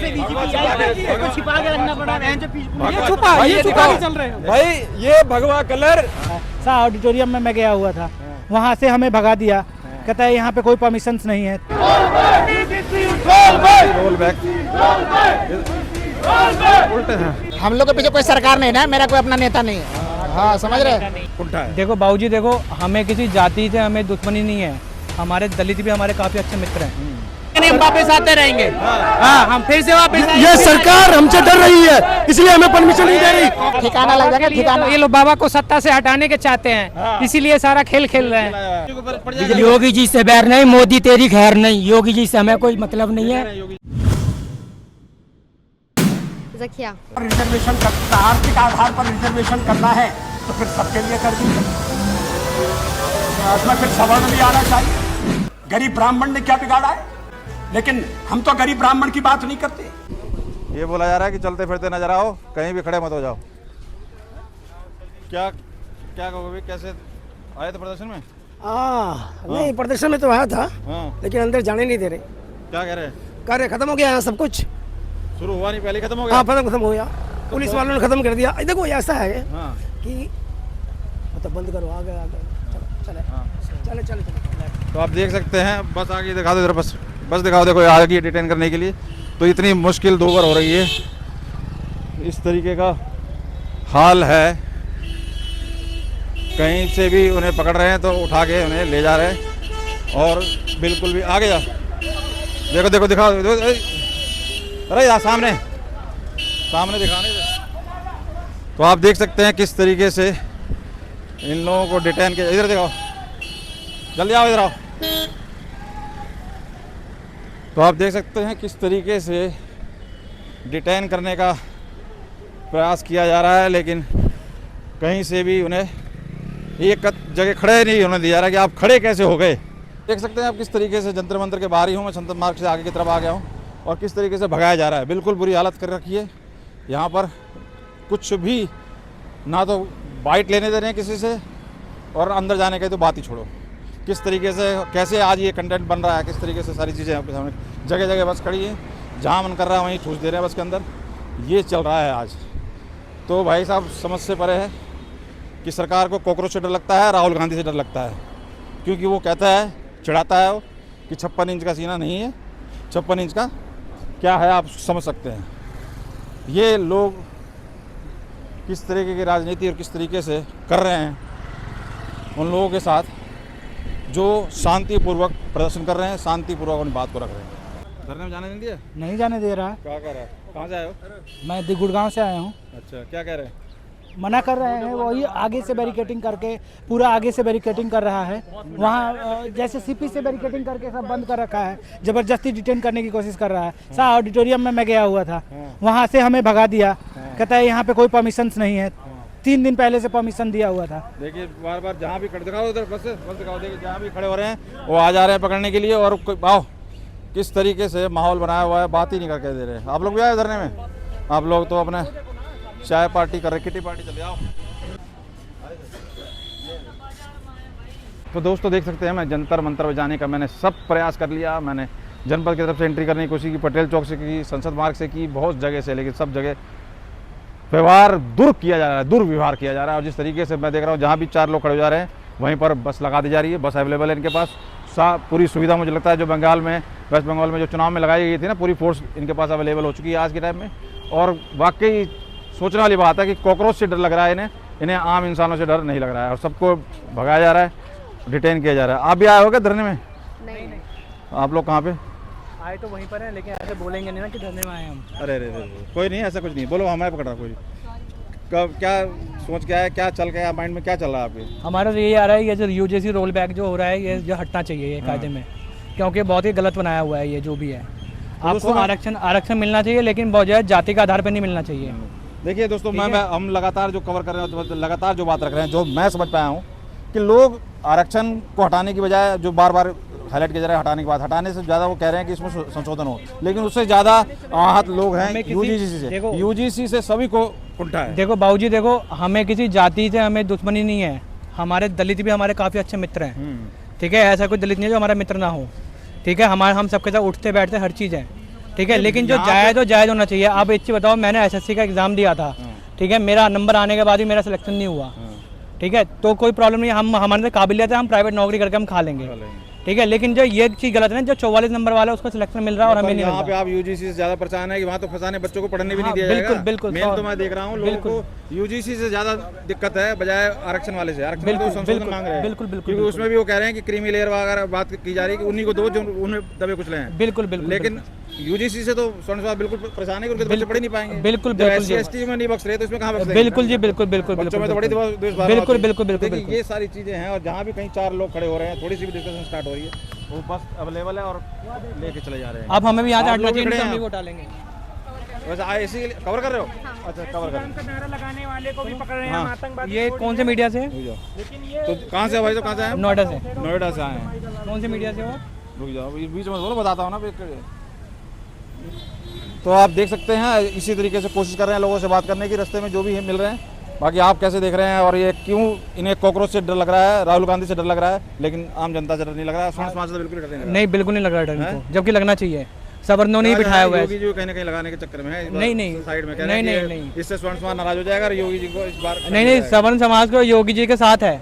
से डीजीपी को छिपा के रखना पड़ा है, ये छुपा के चल रहे हैं भाई। ये भगवा कलर ऑडिटोरियम में मैं गया हुआ था, वहाँ से हमें भगा दिया, कहता है यहाँ पे कोई परमिशंस नहीं है। रोल बैक उल्टे हैं। हम लोग के पीछे कोई सरकार नहीं ना, मेरा कोई अपना नेता नहीं है। हाँ समझ रहे। उल्टा है। देखो बाबूजी, देखो हमें किसी जाति से हमें दुश्मनी नहीं है, हमारे दलित भी हमारे काफी अच्छे मित्र हैं। हम वापस आते रहेंगे। हाँ, हम फिर से वापस आएंगे। ये सरकार हमसे डर रही है, इसलिए हमें परमिशन नहीं दे रही। ठिकाना लग जाएगा, ठिकाना। ये लोग बाबा को सत्ता से हटाने के चाहते हैं, इसीलिए सारा खेल खेल रहे हैं। योगी जी से बैर नहीं, मोदी तेरी खैर नहीं, योगी जी से हमें कोई मतलब नहीं है। जकिया रिजर्वेशन करना, आर्थिक आधार पर रिजर्वेशन करना है तो फिर सबके लिए कर दीजिए। उसमें फिर सवर्ण भी आना चाहिए। गरीब ब्राह्मण ने क्या बिगाड़ा है? लेकिन हम तो गरीब ब्राह्मण की बात नहीं करते। ये बोला जा रहा है कि चलते फिरते नजर आओ, कहीं भी खड़े मत हो जाओ। क्या क्या कहोगे, कैसे आए थे प्रदर्शन में? नहीं, प्रदर्शन में तो आया था, लेकिन अंदर जाने नहीं दे रहे। क्या कह रहे हैं? कार्य खत्म हो गया यहाँ, सब कुछ शुरू हुआ नहीं, पहले खत्म हो गया। हाँ, खत्म हो गया, पुलिस वालों ने खत्म कर दिया। देखो ऐसा है कि मतलब बंद करो, आ गए चले चले। तो आप देख सकते हैं, बस आगे दिखा दो इधर, बस दिखाओ। देखो आगे डिटेन करने के लिए तो इतनी मुश्किल दोबर हो रही है, इस तरीके का हाल है। कहीं से भी उन्हें पकड़ रहे हैं तो उठा के उन्हें ले जा रहे हैं, और बिल्कुल भी आगे जा। देखो देखो दिखाओ, अरे यार सामने दिखाने दे। तो आप देख सकते हैं किस तरीके से इन लोगों को डिटेन किया। इधर दिखाओ, जल्दी आओ, इधर आओ। तो आप देख सकते हैं किस तरीके से डिटेन करने का प्रयास किया जा रहा है, लेकिन कहीं से भी उन्हें एक जगह खड़े नहीं होने दिया जा रहा कि आप खड़े कैसे हो गए। देख सकते हैं आप किस तरीके से जंतर मंतर के बाहर ही हूँ मैं, संत मार्ग से आगे की तरफ आ गया हूँ, और किस तरीके से भगाया जा रहा है। बिल्कुल बुरी हालत कर रखी है यहाँ पर। कुछ भी ना तो बाइट लेने दे रहे हैं किसी से, और अंदर जाने की तो बात ही छोड़ो। किस तरीके से कैसे आज ये कंटेंट बन रहा है, किस तरीके से सारी चीज़ें आपके सामने, जगह जगह बस खड़ी है, जहाँ मन कर रहा है वहीं ठूस दे रहे हैं बस के अंदर। ये चल रहा है आज। तो भाई साहब समझ से परे है कि सरकार को कॉकरोच से डर लगता है, राहुल गांधी से डर लगता है, क्योंकि वो कहता है, चिढ़ाता है वो कि 56 इंच का सीना नहीं है, 56 इंच का क्या है आप समझ सकते हैं। ये लोग किस तरीके की राजनीति और किस तरीके से कर रहे हैं उन लोगों के साथ जो शांतिपूर्वक प्रदर्शन कर रहे हैं, शांतिपूर्वक अपनी बात को रख रहे हैं। धरने में जाने नहीं दिया? नहीं जाने दे रहा है। क्या कह रहा है? कहाँ से आए हो? मैं गुड़गांव से आया हूँ। अच्छा, क्या कह रहे हैं? मना कर रहे हैं, वही आगे से बैरिकेटिंग करके, पूरा आगे से बैरिकेटिंग कर रहा है। वहाँ जैसे सीपी से बैरिकेटिंग करके सब बंद कर रखा है, जबरदस्ती डिटेन करने की कोशिश कर रहा है। ऑडिटोरियम में मैं गया हुआ था, वहाँ से हमें भगा दिया, कहता है यहाँ पे कोई परमिशंस नहीं है। 3 दिन पहले से परमिशन दिया हुआ था। देखिए बार बार जहाँ भी खड़े दिखाओ, उधर बस दिखाओ, देखिए जहाँ भी खड़े हो रहे हैं वो आ जा रहे हैं पकड़ने के लिए, और आओ किस तरीके से माहौल बनाया हुआ है, बात ही नहीं करके दे रहे। आप लोग भी आए धरने में? आप लोग तो अपने चाय पार्टी कर रहे, किटी पार्टी चले आओ। तो दोस्तों देख सकते हैं, मैं जंतर मंतर पर जाने का मैंने सब प्रयास कर लिया। मैंने जनपद की तरफ से एंट्री करने की कोशिश की, पटेल चौक से की, संसद मार्ग से की, बहुत जगह से, लेकिन सब जगह व्यवहार दुर्व्यवहार किया जा रहा है। और जिस तरीके से मैं देख रहा हूँ, जहाँ भी 4 लोग खड़े हो जा रहे हैं वहीं पर बस लगा दी जा रही है। बस अवेलेबल है इनके पास, पूरी सुविधा मुझे लगता है जो बंगाल में, वेस्ट बंगाल में जो चुनाव में लगाई गई थी ना, पूरी फोर्स इनके पास अवेलेबल हो चुकी है आज के टाइम में। और वाकई सोचने वाली बात है कि कॉकरोच से डर लग रहा है इन्हें आम इंसानों से डर नहीं लग रहा है, और सबको भगाया जा रहा है, डिटेन किया जा रहा है। आप भी आए हो क्या धरने में? नहीं। आप लोग कहाँ पे आए? तो वहीं पर है, लेकिन ऐसे बोलेंगे नहीं ना कि धरने में आए हम। अरे कोई नहीं, ऐसा कुछ नहीं, बोलो हमें पकड़ रहा कोई। कब क्या सोच क्या है, क्या चल गया माइंड में, क्या चल रहा है आपके? हमारा तो यही आ रहा है, ये जो यूजीसी रोल बैक जो हो रहा है, ये जो हटना चाहिए ये कायदे में, क्योंकि बहुत ही गलत बनाया हुआ है ये जो भी है। आपको आरक्षण मिलना चाहिए, लेकिन बहुत ज़्यादा जाति के आधार पर नहीं मिलना चाहिए। देखिए दोस्तों, हम लगातार जो कवर कर रहे हैं, लगातार जो बात रख रहे हैं, जो मैं समझ पाया हूँ कि लोग आरक्षण को हटाने की बजाय जो बार बार हाईलाइट किया जा रहा है हटाने की बात, हटाने से ज़्यादा वो कह रहे हैं कि इसमें संशोधन हो, लेकिन उससे ज़्यादा आहत लोग हैं यूजीसी से सभी को उल्टा है। देखो बाबूजी, देखो हमें किसी जाति से हमें दुश्मनी नहीं है, हमारे दलित भी हमारे काफ़ी अच्छे मित्र हैं, ठीक है। ऐसा कोई दलित नहीं है जो हमारा मित्र ना हो, ठीक है। हम सबके साथ उठते बैठते हर चीज़ है, ठीक है, लेकिन जो जायज़ हो जायज़ होना चाहिए। आप एक चीज़ बताओ, मैंने एसएससी का एग्ज़ाम दिया था, ठीक है, मेरा नंबर आने के बाद भी मेरा सिलेक्शन नहीं हुआ, ठीक है, तो कोई प्रॉब्लम नहीं, हम हमारे काबिलियत है, हम प्राइवेट नौकरी करके हम खा लेंगे, ठीक है। लेकिन जो ये चीज़ गलत है ना, जो 44 नंबर वाला है उसको सिलेक्शन मिल रहा है और हमें नहीं मिल यहाँ पे रहा। आप यूजीसी से ज्यादा परेशान है कि वहाँ तो फंसाने बच्चों को पढ़ने भी नहीं हाँ, दिया बिल्कुल, जाएगा। बिल्कुल, मेन तो मैं देख रहा हूँ लोगों को यूजीसी से ज्यादा दिक्कत है बजाय आरक्षण वाले से। आरक्षण तो संशोधन मांग रहे हैं, बिल्कुल, बिल्कुल, क्योंकि उसमें भी वो कह रहे हैं कि क्रीमी लेयर वगैरह बात की जा रही है कि उन्हीं को दो जो उन्हें दबे कुचले हैं। बिल्कुल बिल्कुल, लेकिन यूजीसी से तो स्वर्ण बिल्कुल परेशान है कि उनके बच्चे पढ़ ही नहीं पाएंगे। बिल्कुल, जब बिल्कुल, SC/ST में नहीं बख्श रहे तो इसमें कहाँ बख्श रहे? बिल्कुल जी, बिल्कुल बिल्कुल बच्चों में तो बड़ी बिल्कुल बिल्कुल बिल्कुल बिल्कुल। देखिए ये सारी चीजें हैं, और जहाँ भी कहीं 4 लोग खड़े हो रहे हैं, थोड़ी सी भी डिस्कशन स्टार्ट हो रही है, वो बस अवेलेबल है और लेके चले जा रहे हैं। अब हमें भी यहाँ से आप हटना लोग भी चाहिए, खड़े हम हैं। भी वोट डालेंगे। वैसे IAC कवर कर रहे हो? अच्छा, कवर कर रहे नारा लगाने वाले को भी पकड़ रहे हैं, हाँ। आतंकवादी। ये कौन से मीडिया से है? हो। तो कहाँ से भाई, तो कहाँ से आए? नोएडा से। नोएडा से आए हैं। कौन से मीडिया से हो? रुक जाओ, बीच में बोलो, बताता हूँ ना। तो आप देख सकते हैं इसी तरीके से कोशिश कर रहे हैं लोगों से बात करने की, रास्ते में जो भी मिल रहे हैं। बाकी आप कैसे देख रहे हैं, और ये क्यों इन्हें कॉकरोच से डर लग रहा है, राहुल गांधी से डर लग रहा है, लेकिन आम जनता से डर नहीं लग रहा है, स्वर्ण समाज से बिल्कुल डर नहीं लग रहा है। नहीं, बिल्कुल नहीं लग रहा डर इनको, जबकि लगना चाहिए। सवर्णों ने ही बिठाया हुआ है। योगी जी को कहीं ना कहीं लगाने के चक्कर में है। नहीं, नहीं, साइड में कह नहीं, रहे हैं नहीं, कि नहीं। इससे स्वर्ण समाज नाराज हो जाएगा और योगी जी को इस बार नहीं, सवर्ण समाज को योगी जी के साथ है,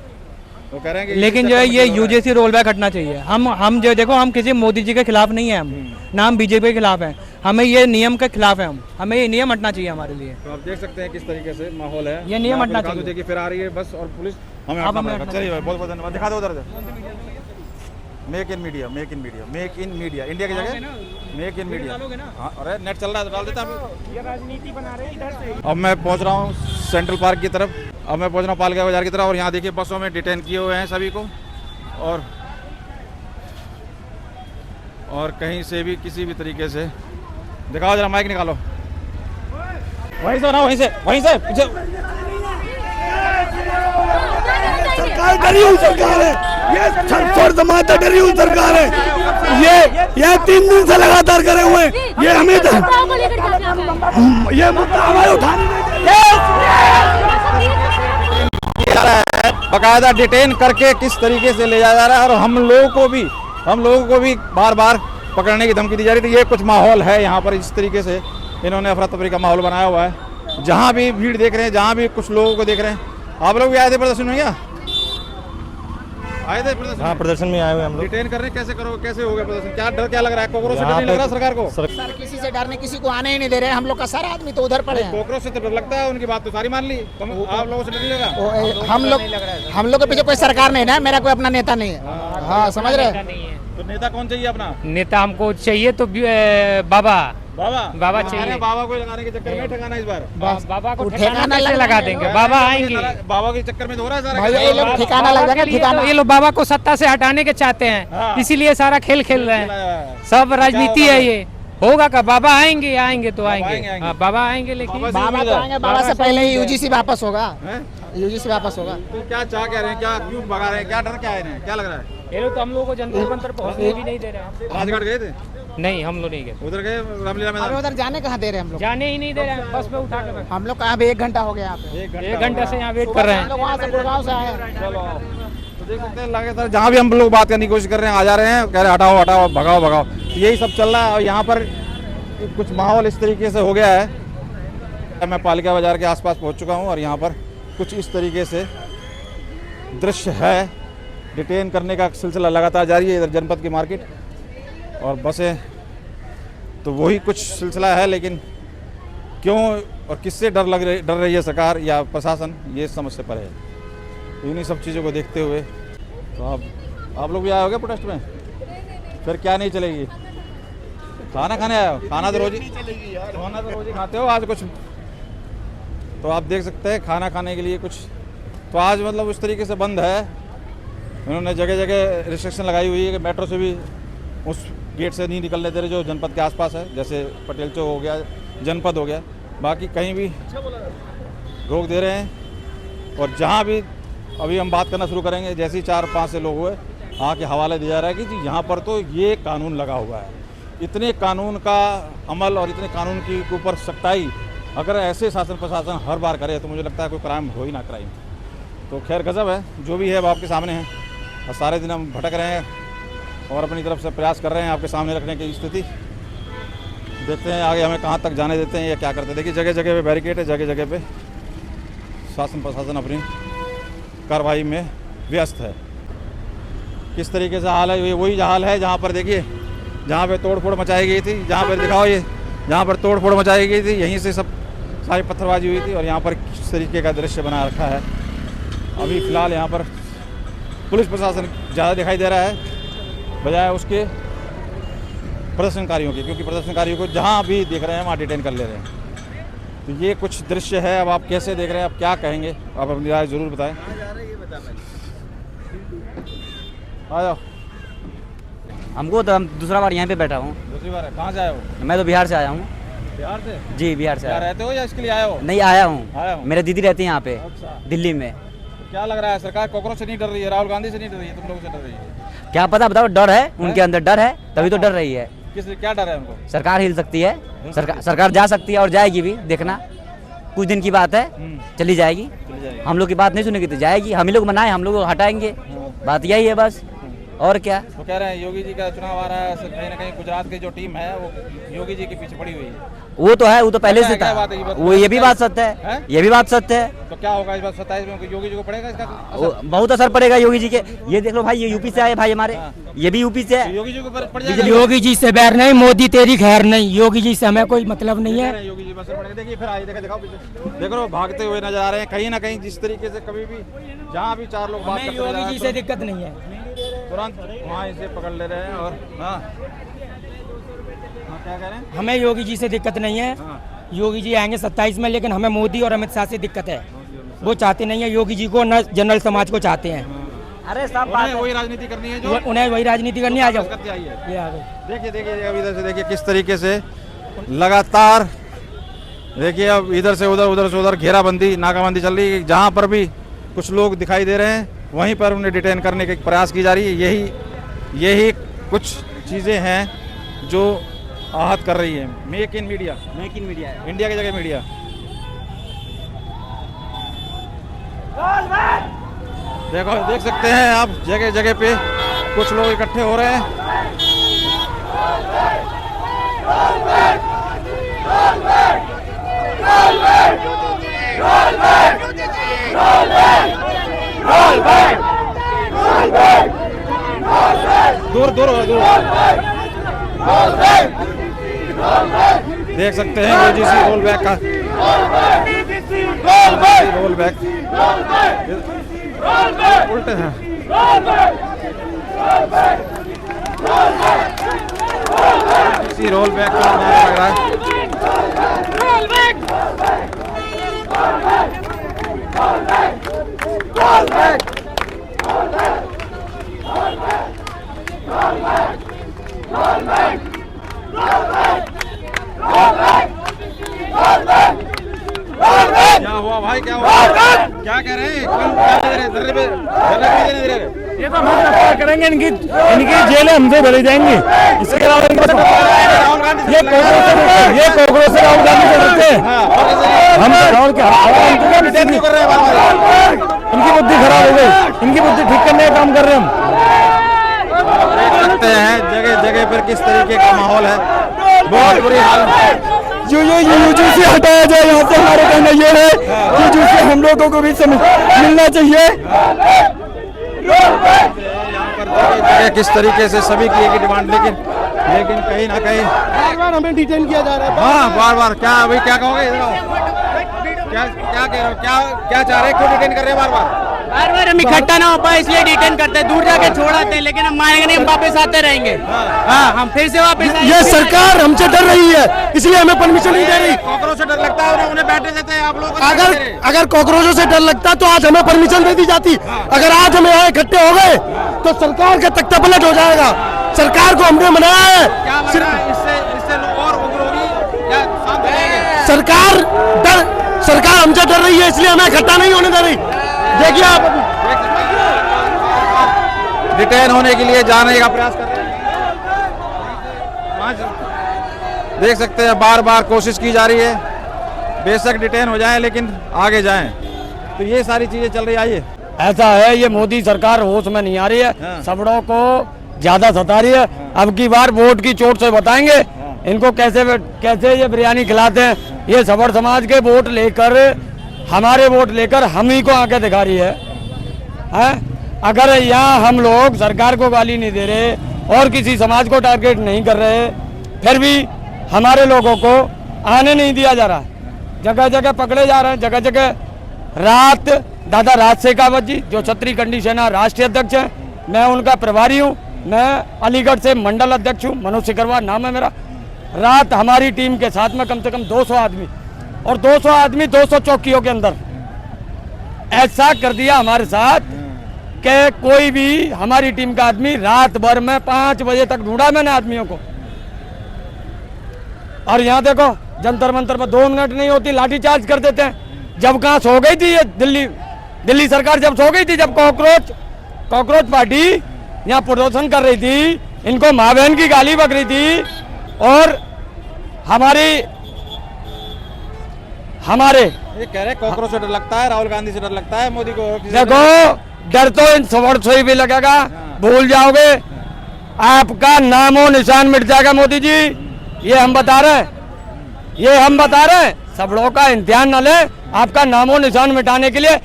वो कह रहे हैं कि लेकिन जो है ये यूजीसी रोल बैक हटना चाहिए। हम जो देखो, हम किसी मोदी जी के खिलाफ नहीं है, हम ना हम बीजेपी के खिलाफ हैं, हमें ये नियम के खिलाफ है, हमें ये नियम हटना चाहिए हमारे लिए। तो आप देख सकते हैं किस तरीके से माहौल है, ये नियम हटना चाहिए। देखिए फिर आ रही है बस, और पुलिस हमें अब हटना हमें पड़ेगा। हटना चलिए भाई, बहुत बहुत धन्यवाद। दिखा दो उधर से। Make in media, make in media, make in media, India की जगह मेक इन मीडिया। हाँ, अरे नेट चल रहा है तो डाल देता हूँ। ये राजनीति बना रहे हैं इधर से। अब मैं पहुंच रहा हूँ सेंट्रल पार्क की तरफ, अब मैं पहुंच रहा हूँ पालका बाजार की तरफ, और यहाँ देखिए बसों में डिटेन किए हुए हैं सभी को, और कहीं से भी किसी भी तरीके से दिखाओ, जरा माइक निकालो, वहीं से ना, वहीं से पीछे। सरकार डरी हुई सरकार है, ये छोड़ समाज डरी हुई सरकार है। ये 3 दिन से लगातार करे हुए, ये हमें ये मुद्दा हमारे उठाने बाकायदा डिटेन करके किस तरीके से ले जाया जा रहा है, और हम लोगों को भी बार बार पकड़ने की धमकी दी जा रही थी। ये कुछ माहौल है यहाँ पर, इस तरीके से इन्होंने अफरा तफरी का माहौल बनाया हुआ है। जहाँ भी भीड़ देख रहे हैं, जहाँ भी कुछ लोगों को देख रहे हैं। आप लोग भी आए थे प्रदर्शन में? क्या आए थे प्रदर्शन? हाँ, प्रदर्शन में आए हुए हम लोग। डिटेन कर रहे हैं, कैसे हो गया प्रदर्शन? क्या डर, क्या लग रहा है? कॉकरोच से डर नहीं लग रहा सरकार को? सर किसी से डरने, किसी को आने ही नहीं दे रहे हैं। हम लोग का सारा आदमी तो उधर पड़े हैं। कॉकरोच से तो डर लगता है, उनकी बात तो सारी मान ली। आप लोगों से डर नहीं लगा? हम लोग के पीछे कोई सरकार नहीं है, मेरा कोई अपना नेता नहीं है। हाँ, समझ रहे। तो नेता कौन चाहिए अपना? नेता हमको चाहिए तो बाबा चाहिए। बाबा को लगाने के चक्कर में ठिकाना इस बार बाबा को ठिकाना लगा देंगे, बाबा आएंगे। बाबा के चक्कर में तो हो रहा है सारा। भाई ये लोग ठिकाना लग जाएगा, ठिकाना। ये लोग बाबा को सत्ता से हटाने के चाहते हैं, इसीलिए सारा खेल खेल रहे हैं। सब राजनीति है ये। होगा का बाबा आएंगे तो आएंगे। हाँ, बाबा आएंगे, लेकिन बाबा तो आएंगे, बाबा से पहले ही यूजीसी वापस होगा। यूजीसी वापस होगा। तो क्या चाह कह रहे हैं, क्या क्यों भगा रहे हैं, क्या डर क्या है इन्हें, क्या लग रहा है? ये लोग तो हम लोगों को जंतर मंतर पहुंचने भी नहीं दे रहे हैं। राजघाट गए थे? नहीं, हम लोग नहीं गए, उधर गए रामलीला अभी मैदान? उधर जाने कहाँ दे रहे हैं हम लोग? जाने ही नहीं दे रहे हैं, बस में उठा कर। हम लोग कहाँ भी 1 घंटा हो गया यहाँ पे। 1 घंटे से यहाँ वेट कर रहे हम हैं। लोग वहाँ से गुड़गांव से आए हैं। तो देख सकते हैं लगातार जहाँ भी हम लोग बात करने की कोशिश कर रहे हैं, आ जा रहे हैं, कह रहे हटाओ भगाओ। यही सब चल रहा है, और यहाँ पर कुछ माहौल इस तरीके से हो गया है। मैं पालिका बाजार के आसपास पहुँच चुका हूँ, और यहाँ पर कुछ इस तरीके से दृश्य है। डिटेन करने का सिलसिला लगातार जारी है इधर जनपद की मार्केट, और बसें तो वही कुछ सिलसिला है, लेकिन क्यों और किससे डर रही है सरकार या प्रशासन, ये समझ से परे है। इन्हीं सब चीज़ों को देखते हुए तो आप लोग भी आए होगे प्रोटेस्ट में? फिर क्या नहीं चलेगी? खाना खाने आए हो? खाना तो रोज ही खाते हो। आज कुछ तो आप देख सकते हैं खाना खाने के लिए कुछ तो आज मतलब उस तरीके से बंद है। उन्होंने जगह जगह रिस्ट्रिक्शन लगाई हुई है कि मेट्रो से भी उस गेट से नहीं निकलने दे रहे जो जनपद के आसपास है, जैसे पटेल चौक हो गया, जनपद हो गया, बाकी कहीं भी रोक दे रहे हैं। और जहाँ भी अभी हम बात करना शुरू करेंगे, जैसे ही 4-5 से लोग हुए, वहाँ के हवाले दिया जा रहा है कि जी यहाँ पर तो ये कानून लगा हुआ है। इतने कानून का अमल और इतने कानून के ऊपर सख्ताई अगर ऐसे शासन प्रशासन हर बार करे तो मुझे लगता है कोई क्राइम हो ही ना क्राइम। तो खैर गज़ब है, जो भी है अब आपके सामने है, और सारे दिन हम भटक रहे हैं और अपनी तरफ से प्रयास कर रहे हैं आपके सामने रखने की स्थिति। देखते हैं आगे हमें कहाँ तक जाने देते हैं या क्या करते हैं। देखिए जगह जगह पे बैरिकेड है, जगह जगह पे शासन प्रशासन अपनी कार्रवाई में व्यस्त है। किस तरीके से हाल है, ये वही हाल है जहाँ पर देखिए जहाँ पे तोड़फोड़ मचाई गई थी, जहाँ पर दिखाओ ये जहाँ पर तोड़फोड़ मचाई गई थी यहीं से सब सारी पत्थरबाजी हुई थी और यहाँ पर किस तरीके का दृश्य बना रखा है। अभी फ़िलहाल यहाँ पर पुलिस प्रशासन ज़्यादा दिखाई दे रहा है बजाय उसके प्रदर्शनकारियों की, क्योंकि प्रदर्शनकारियों को जहाँ भी देख रहे हैं वहाँ डिटेन कर ले रहे हैं। तो ये कुछ दृश्य है। अब आप कैसे देख रहे हैं, आप क्या कहेंगे, आप अपनी राय ज़रूर बताएं। आ जाओ। हमको तो हम दूसरा बार यहाँ पे बैठा हूँ। दूसरी बार है, कहाँ से आए हो? मैं तो बिहार से आया हूँ। बिहार से? जी बिहार से क्या आया। रहते हो या इसके लिए आए हो? नहीं आया आया हूँ, हूँ। मेरे दीदी रहती है यहाँ पे अच्छा। दिल्ली में। तो क्या लग रहा है, सरकार कॉकरोच से नहीं डर रही है, राहुल गांधी से नहीं डर रही है, तुम लोगों से डर रही है? क्या पता, बताओ, डर है उनके अंदर, डर है तभी तो डर रही है। किस क्या डर है उनको? सरकार हिल सकती है, सरकार जा सकती है और जाएगी भी, देखना कुछ दिन की बात है, चली जाएगी। हम लोग की बात नहीं सुनेगी तो जाएगी। हम ही लोग मनाए, हम लोग हटाएंगे, बात यही है बस, और क्या। वो कह रहे हैं योगी जी का चुनाव आ रहा है, कहीं ना कहीं गुजरात की जो टीम है वो योगी जी के पीछे पड़ी हुई है। वो तो है, वो तो पहले से क्या था, बात है ये बात? वो ये भी बात सत्य है, ये भी बात सत्य है। तो क्या होगा इस बार 27 में, योगी जी को पड़ेगा इसका असर? बहुत असर पड़ेगा योगी जी के। ये देख लो भाई, ये यूपी से आए भाई हमारे, ये भी यूपी से है। योगी जी को पड़ जाएगा? योगी जी से बैर नहीं, मोदी तेरी खैर नहीं, योगी जी से हमें कोई मतलब नहीं है। योगी जी असर पड़ेगा। देखिए फिर आइए, दिखाओ पीछे, देखो भागते हुए नजर आ रहे हैं। कहीं ना कहीं जिस तरीके से कभी भी जहाँ भी चार लोग बात करते योगी जी से दिक्कत नहीं है, तुरंत वहाँ इसे पकड़ ले रहे हैं। और क्या कह रहे हैं? हमें योगी जी से दिक्कत नहीं है। योगी जी आएंगे 27 में, लेकिन हमें मोदी और अमित शाह से दिक्कत है। वो चाहते नहीं है योगी जी को, न जनरल समाज को चाहते हैं। अरे सब वही राजनीति करनी है जो उन्हें वही राजनीति करनी। आ जाओ, करते आइए। ये आ गए। देखिए देखिए अब इधर से देखिए किस तरीके से लगातार देखिए अब इधर से उधर घेराबंदी नाकाबंदी चल रही है। जहाँ पर भी कुछ लोग दिखाई दे रहे हैं वहीं पर उन्हें डिटेन करने के प्रयास की जा रही है। यही कुछ चीज़ें हैं जो आहत कर रही है। मेक इन मीडिया, इंडिया की जगह मीडिया। देखो देख सकते हैं आप जगह जगह पे कुछ लोग इकट्ठे हो रहे हैं। दूर देख सकते हैं यूजीसी रोल बैक का रोल बैक उल्टे हैं। यूजीसी रोल बैक का नारा लग रहा है। क्या हुआ भाई, क्या हुआ, क्या कह रहे हैं? ये तो हम गिरफ्तार करेंगे, इनकी जेलें हमसे भरी जाएंगी। इसके अलावा ये कांग्रेस से राहुल गांधी से डरते हैं। हम राहुल के कर रहे हैं, इनकी बुद्धि खराब हो गई, इनकी बुद्धि ठीक करने का काम कर रहे हैं हम। देख सकते हैं जगह जगह पर किस तरीके का माहौल है, बहुत बुरी हालत। जो ये यूजीसी हटाया जाए यहाँ से, हमारे कहना ये है कि यूजीसी हम लोगों को भी मिलना चाहिए। यहाँ पर जगह किस तरीके से सभी की एक डिमांड, लेकिन कहीं ना कहीं बार हमें डिटेन किया जा रहा है। हाँ बार क्या अभी क्या कहोगे, इधर आओ। क्या कह रहे हो, क्या चाह रहे हैं, क्यों डिटेन कर रहे हैं बार बार हम इकट्ठा ना हो पाए इसलिए डिटेन करते हैं, दूर जाके छोड़ाते हैं, लेकिन हम मानेंगे नहीं, हम वापस आते रहेंगे। हाँ हम फिर से वापस आएंगे। ये सरकार हमसे डर रही है, इसलिए हमें परमिशन नहीं दे रही। कॉकरोच से डर लगता है, उन्हें बैठने देते हैं आप लोग। अगर कॉकरोचों से डर लगता तो आज हमें परमिशन दे दी जाती। अगर आज हम यहाँ इकट्ठे हो गए तो सरकार का तख्ता पलट हो जाएगा। सरकार को हमने मनाया है, इससे लोग और उग्र होगी या शांत रहेंगे? सरकार हमसे डर रही है, इसलिए हमें इकट्ठा नहीं होने दे रही। देखिए आप डिटेन होने के लिए जाने का प्रयास कर रहे हैं। देख सकते हैं बार बार कोशिश की जा रही है, बेशक डिटेन हो जाएं लेकिन आगे जाएं। तो ये सारी चीजें चल रही है। आइए, ऐसा है, ये मोदी सरकार होश में नहीं आ रही है, सबड़ों को ज्यादा सता रही है। अब की बार वोट की चोट से बताएंगे इनको कैसे कैसे ये बिरयानी खिलाते हैं। ये सबर समाज के वोट लेकर, हमारे वोट लेकर हम ही को आके दिखा रही है? अगर यहाँ हम लोग सरकार को गाली नहीं दे रहे और किसी समाज को टारगेट नहीं कर रहे, फिर भी हमारे लोगों को आने नहीं दिया जा रहा। जगह जगह पकड़े जा रहे हैं, जगह जगह रात। दादा राज शेखावत जी जो छतरी कंडी सेना राष्ट्रीय अध्यक्ष हैं, मैं उनका प्रभारी हूँ। मैं अलीगढ़ से मंडल अध्यक्ष हूँ, मनोज सिकरवार नाम है मेरा। रात हमारी टीम के साथ में कम से कम 200 आदमी, और 200 आदमी 200 चौकियों के अंदर ऐसा कर दिया हमारे साथ कि कोई भी हमारी टीम का आदमी रात भर में 5 बजे तक ढूंढा मैंने आदमियों को। और यहाँ देखो जंतर मंतर में 2 मिनट नहीं होती लाठीचार्ज कर देते हैं। जब कहाँ सो गई थी ये दिल्ली सरकार, जब सो गई थी, जब कॉकरोच पार्टी यहाँ प्रदर्शन कर रही थी, इनको माँ बहन की गाली बक रही थी, और हमारे ये कह रहे कॉकरोच से डर लगता है, राहुल गांधी से डर लगता है, मोदी को। देखो डर तो इन सवर से भी लगेगा, भूल जाओगे, आपका नामो निशान मिट जाएगा मोदी जी। ये हम बता रहे हैं, सब लोगों का इम्तिहान न ले। आपका नामो निशान मिटाने के लिए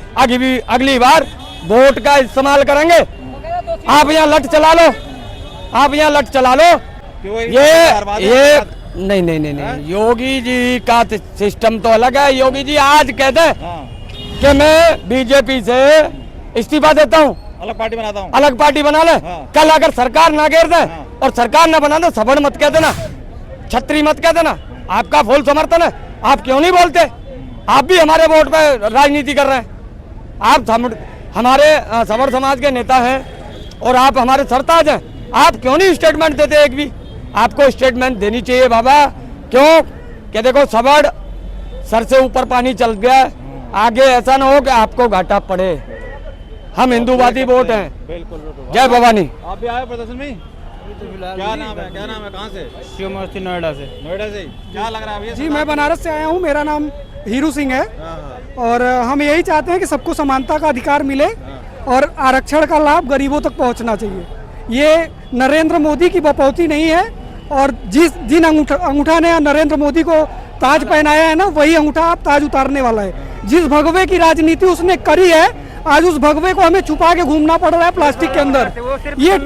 अगली बार वोट का इस्तेमाल करेंगे। आप यहाँ लट चला लो, ये नहीं, योगी जी का सिस्टम तो अलग है। योगी जी आज कहते हैं कि मैं बीजेपी से इस्तीफा देता हूँ, अलग पार्टी बनाता हूँ, अलग पार्टी बना ले। कल अगर सरकार ना घेर दे और सरकार ना बना दे, सबड़ मत कह देना, छतरी मत कह देना, आपका फुल समर्थन है। आप क्यों नहीं बोलते? आप भी हमारे वोट पे राजनीति कर रहे हैं। आप हमारे सबर समाज के नेता हैं और आप हमारे सरताज हैं। आप क्यों नहीं स्टेटमेंट देते? एक भी आपको स्टेटमेंट देनी चाहिए बाबा। क्यों कि देखो सबर सर से ऊपर पानी चल गया, आगे ऐसा ना हो कि आपको घाटा पड़े। हम हिंदूवादी वोट हैं। जय भवानी। आप भी आए प्रदर्शन में? क्या नाम है, कहाँ से? शिवमूर्ति नोएडा से। क्या लग रहा है? जी मैं बनारस से आया हूँ, मेरा नाम हीरू सिंह है, और हम यही चाहते हैं कि सबको समानता का अधिकार मिले और आरक्षण का लाभ गरीबों तक पहुँचना चाहिए। ये नरेंद्र मोदी की बपौती नहीं है, और जिन अंगूठा ने नरेंद्र मोदी को ताज पहनाया है ना, वही अंगूठा आप ताज उतारने वाला है। जिस भगवे की राजनीति उसने करी है, आज उस भगवे को हमें छुपा के घूमना पड़ रहा है प्लास्टिक के अंदर। ये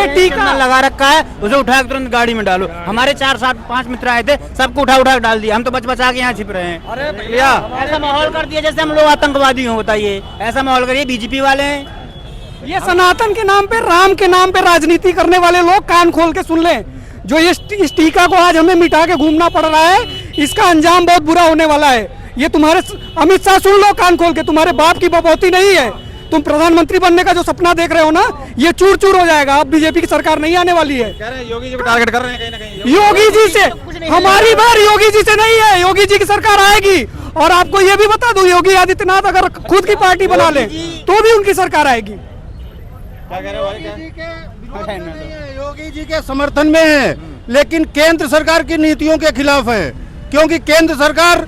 टीका लगा रखा है, उसे उठा के तुरंत गाड़ी में डालो। हमारे 4-5 मित्र आए थे, सबको उठा के डाल दिया। हम तो बचा के यहाँ छिप रहे हैं। अरे भैया ऐसा माहौल कर दिया जैसे हम लोग आतंकवादी हो। बताइए, ऐसा माहौल करिए, बीजेपी वाले हैं। ये सनातन के नाम पे, राम के नाम पे राजनीति करने वाले लोग कान खोल के सुन लें। जो ये इस टीका को आज हमें मिटा के घूमना पड़ रहा है, इसका अंजाम बहुत बुरा होने वाला है। ये तुम्हारे अमित शाह सुन लो कान खोल के, तुम्हारे बाप की बपौती नहीं है। तुम प्रधानमंत्री बनने का जो सपना देख रहे हो ना, ये चूर चूर हो जाएगा। अब बीजेपी की सरकार नहीं आने वाली है। कह रहे हैं योगी जी को टारगेट कर रहे हैं कहीं ना कहीं। योगी जी से हमारी बार योगी जी से नहीं है, योगी जी की सरकार आएगी। और आपको ये भी बता दूं, योगी आदित्यनाथ अगर खुद की पार्टी बना ले तो भी उनकी सरकार आएगी। क्या कह रहे हो भाई? योगी जी के समर्थन में है, लेकिन केंद्र सरकार की नीतियों के खिलाफ है। क्योंकि केंद्र सरकार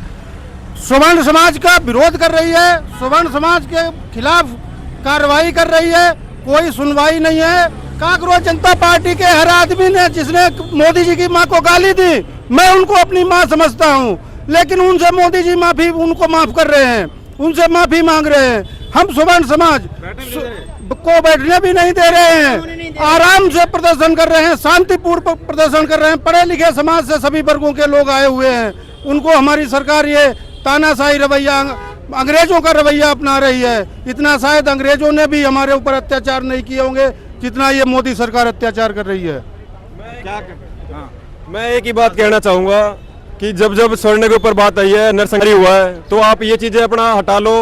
सवर्ण समाज का विरोध कर रही है, सवर्ण समाज के खिलाफ कार्रवाई कर रही है, कोई सुनवाई नहीं है। कांग्रेस जनता पार्टी के हर आदमी ने, जिसने मोदी जी की मां को गाली दी, मैं उनको अपनी मां समझता हूं, लेकिन उनसे मोदी जी उनको माफ कर रहे हैं, उनसे माफी मांग रहे हैं। हम सवर्ण समाज को बैठने भी नहीं दे रहे हैं, आराम से प्रदर्शन कर रहे हैं, शांतिपूर्ण प्रदर्शन कर रहे हैं। पढ़े लिखे समाज से सभी वर्गों के लोग आए हुए हैं। उनको हमारी सरकार ये तानाशाही रवैया, अंग्रेजों का रवैया अपना रही है। इतना शायद अंग्रेजों ने भी हमारे ऊपर अत्याचार नहीं किए होंगे जितना ये मोदी सरकार अत्याचार कर रही है। मैं एक ही बात कहना चाहूँगा कि जब जब स्वर्ण के ऊपर बात आई है, नरसंहारी हुआ है, तो आप ये चीज़ें अपना हटा लो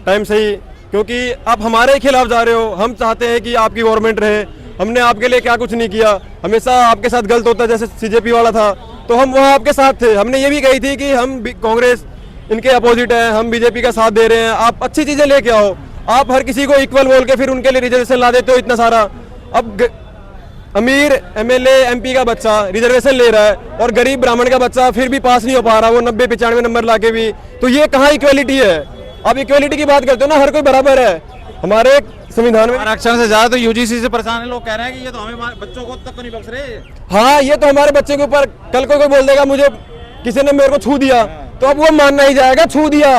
टाइम से ही, क्योंकि आप हमारे खिलाफ जा रहे हो। हम चाहते हैं कि आपकी गवर्नमेंट रहे। हमने आपके लिए क्या कुछ नहीं किया, हमेशा आपके साथ गलत होता है। जैसे सीजेपी वाला था तो हम वहाँ आपके साथ थे। हमने ये भी कही थी कि हम कांग्रेस इनके अपोजिट है, हम बीजेपी का साथ दे रहे हैं। आप अच्छी चीज़ें लेके आओ। आप हर किसी को इक्वल बोल के फिर उनके लिए रिजर्वेशन ला देते हो इतना सारा। अब अमीर एमएलए एमपी का बच्चा रिजर्वेशन ले रहा है और गरीब ब्राह्मण का बच्चा फिर भी पास नहीं हो पा रहा, वो 90-95 नंबर लाके भी। तो ये कहाँ इक्वलिटी है? आप इक्वलिटी की बात करते हो ना, हर कोई बराबर है। हमारे संविधान में। आरक्षण से ज्यादा तो यूजीसी से परेशान है, लोग कह रहे हैं कि ये तो हमें बच्चों को तक तो नहीं बख्श रहे। हाँ, ये तो हमारे बच्चे के ऊपर कल को कोई बोल देगा मुझे किसी ने मेरे को छू दिया, तो अब वो मानना ही जाएगा छू दिया।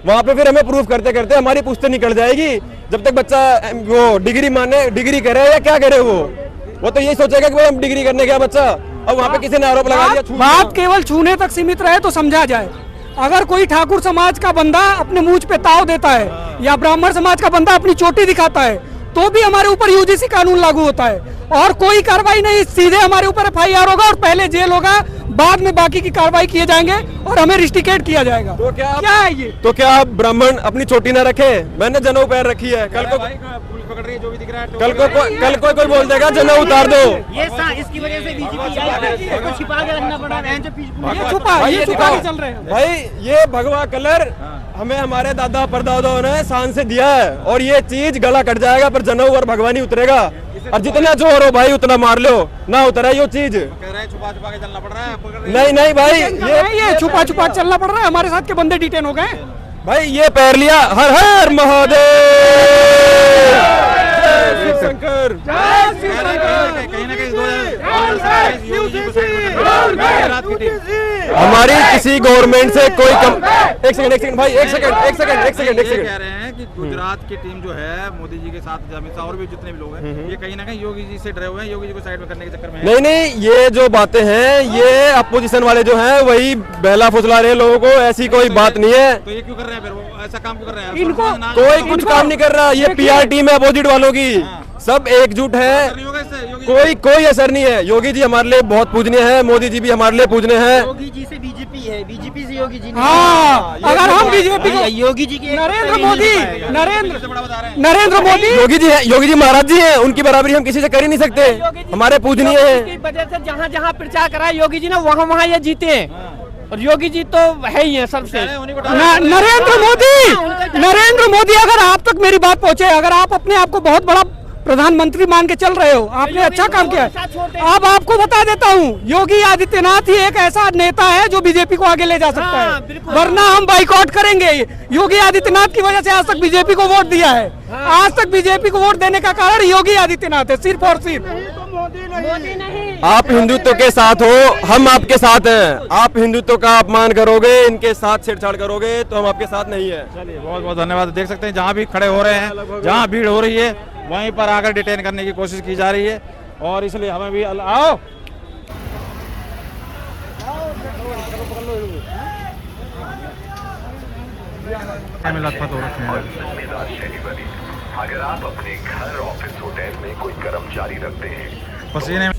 वहाँ पे फिर हमें प्रूफ करते करते हमारी पुश्त निकल जाएगी। जब तक बच्चा वो डिग्री करे या क्या करे, वो तो यही सोचेगा कि भाई हम डिग्री करने गया बच्चा, अब वहाँ पे किसी ने आरोप लगा दिया। बात केवल छूने तक सीमित रहे तो समझा जाए। अगर कोई ठाकुर समाज का बंदा अपने मूंछ पे ताव देता है या ब्राह्मण समाज का बंदा अपनी चोटी दिखाता है तो भी हमारे ऊपर यूजीसी कानून लागू होता है और कोई कार्रवाई नहीं, सीधे हमारे ऊपर एफआईआर होगा और पहले जेल होगा, बाद में बाकी की कार्रवाई किए जाएंगे और हमें रिस्ट्रिकेट किया जाएगा। तो क्या है ये? तो क्या आप ब्राह्मण अपनी चोटी न रखे? मैंने जनेऊ पैर रखी है। कल को पुलिस पकड़ रही है, जो भी दिख रहा है। कल कोई बोल देगा जनेऊ उतार दो। ये इसकी वजह से बीजेपी छिपा के रखना पड़ा है। ये छुपा के चल रहे हैं भाई। ये भगवा कलर हमें हमारे दादा परदादाओं ने शान से दिया है और ये चीज गला कट जाएगा पर जनेऊ और भगवा नहीं उतरेगा। और जितना जोर हो भाई उतना मार लो, ना उतरे ये चीज। कह रहे हैं छुपा छुपा के चलना पड़ रहा है। नहीं भाई, ये छुपा छुपा चलना पड़ रहा है। हमारे साथ के बंदे डिटेन हो गए भाई। ये पैर लिया, हर हर महादेव, जय शंकर। कहीं ना कहीं हमारी किसी गवर्नमेंट से कोई एक सेकंड भाई, एक सेकंड कह रहे हैं कि गुजरात की टीम जो है मोदी जी के साथ, अमित शाह और भी जितने भी लोग हैं, ये कहीं ना कहीं योगी जी से डरे हुए हैं, योगी जी को साइड में करने के चक्कर में। नहीं, ये जो बातें हैं ये अपोजिशन वाले जो हैं वही बहला फुसला रहे लोगों को, ऐसी कोई बात नहीं है। तो ये क्यों कर रहे हैं फिर, वो ऐसा काम क्यों कर रहे हैं? इनको कोई कुछ काम नहीं कर रहा, ये पीआर टीम है अपोजिट वालों की, सब एकजुट है, कोई असर नहीं है। योगी जी हमारे लिए बहुत पूजनीय है, मोदी जी भी हमारे लिए पूजनीय है। योगी जी से बीजेपी है, बीजेपी से योगी जी। हाँ, अगर हम बीजेपी को योगी जी के नरेंद्र मोदी योगी जी महाराज जी हैं, उनकी बराबरी हम किसी से कर ही नहीं सकते, हमारे पूजनीय है। वजह से जहाँ जहाँ प्रचार करा योगी जी ने वहाँ ये जीते हैं और योगी जी तो है ही है सबसे। नरेंद्र मोदी अगर आप तक मेरी बात पहुंचे, अगर आप अपने आप को बहुत बड़ा प्रधानमंत्री मान के चल रहे हो, आपने अच्छा काम किया है। अब आपको बता देता हूँ, योगी आदित्यनाथ ही एक ऐसा नेता है जो बीजेपी को आगे ले जा सकता है, वरना हम बाइकआउट करेंगे। योगी आदित्यनाथ की वजह से आज तक बीजेपी को वोट दिया है। आज तक बीजेपी को वोट देने का कारण योगी आदित्यनाथ है, सिर्फ और सिर्फ। मोदी नहीं। आप हिंदुत्व के साथ हो, हम आपके साथ हैं। आप हिंदुत्व का अपमान करोगे, इनके साथ छेड़छाड़ करोगे तो हम आपके साथ नहीं है। चलिए, बहुत बहुत धन्यवाद। देख सकते हैं जहाँ भी खड़े हो रहे हैं, जहाँ भीड़ हो रही है वहीं पर आकर डिटेन करने की कोशिश की जा रही है और इसलिए हमें भी आओ। अगर आप अपने घर, ऑफिस, होटल में कोई कर्मचारी रखते हैं, पसीने